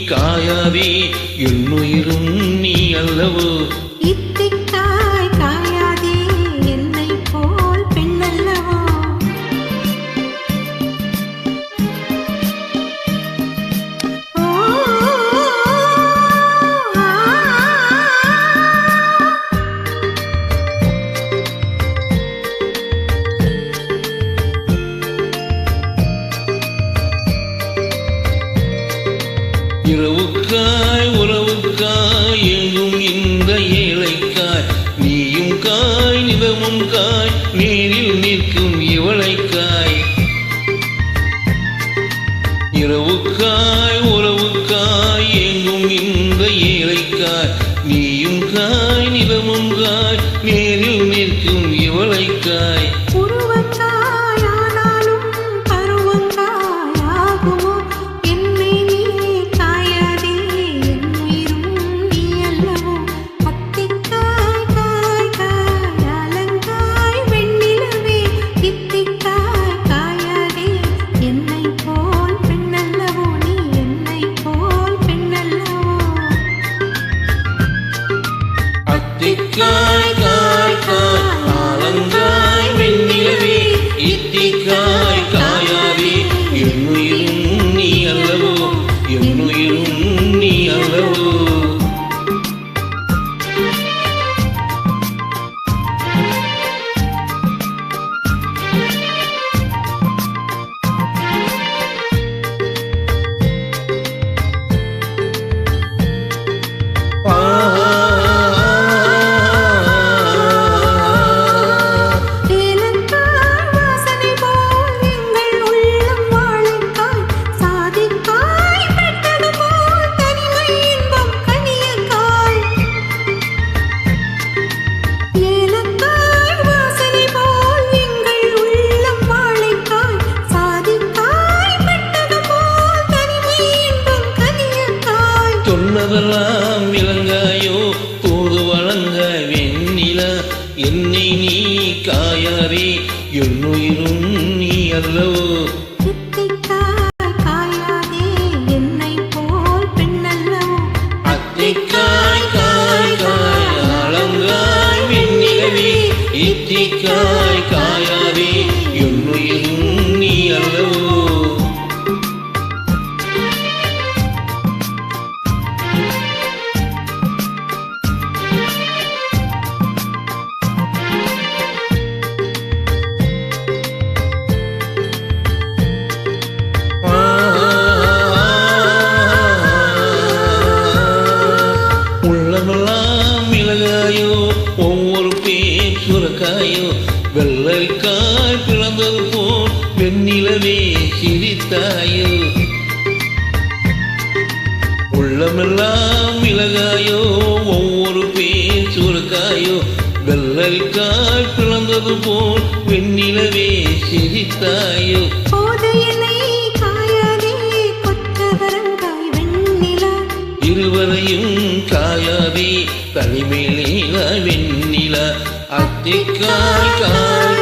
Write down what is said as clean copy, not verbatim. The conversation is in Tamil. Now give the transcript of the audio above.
காயாதே என்னுயிரும் நீ அல்லவோ இத்திக்காய் காயாதே என்னை போல் பெண்ணல்லவோ இரவுக்காய் உறவுக்காய் எங்கும் இந்த ஏழைக்காய் நீயும் காய் நிதமும் காய் நேரில் நிற்கும் இவளைக்காய் இரவுக்காய் உறவுக்காய் எங்கும் இந்த ஏழைக்காய் நீயும் காய் நிதமும் காய் நேரில் நிற்கும் இவளைக்காய் காய் காய் காய் ஆலங்காய் வெண்ணிலவே இத்திக்காய் காயாதே என்னுயிரும் நீ அல்லவோ என்னுயிரும் நீ அல்லவோ சொன்னதெல்லாம் விளங்காயோ தூது வழங்க வெண்ணில என்னை நீ காயாதே என்னுயிரும் நீ அல்லவோ அத்திக்காய் காய் காய் ஆலங்காய் வெண்ணிலவே இத்திக்காய் காயாதே என்னுயிரும் நீ அல்லவோ ஒவ்வொரு பேர் சுரக்காயோ வெள்ளரிக்காய் பிளந்தது போல் வெண்ணிலவே சிரித்தாயோ உள்ளமெல்லாம் மிளகாயோ ஒவ்வொரு பேர் சுரக்காயோ வெள்ளரிக்காய் பிளந்தது போல் வெண்ணிலவே சிரித்தாயோ இருவரையும் காயாதே தனிமேலே வெண்ணிலா அத்திக்காய் காய்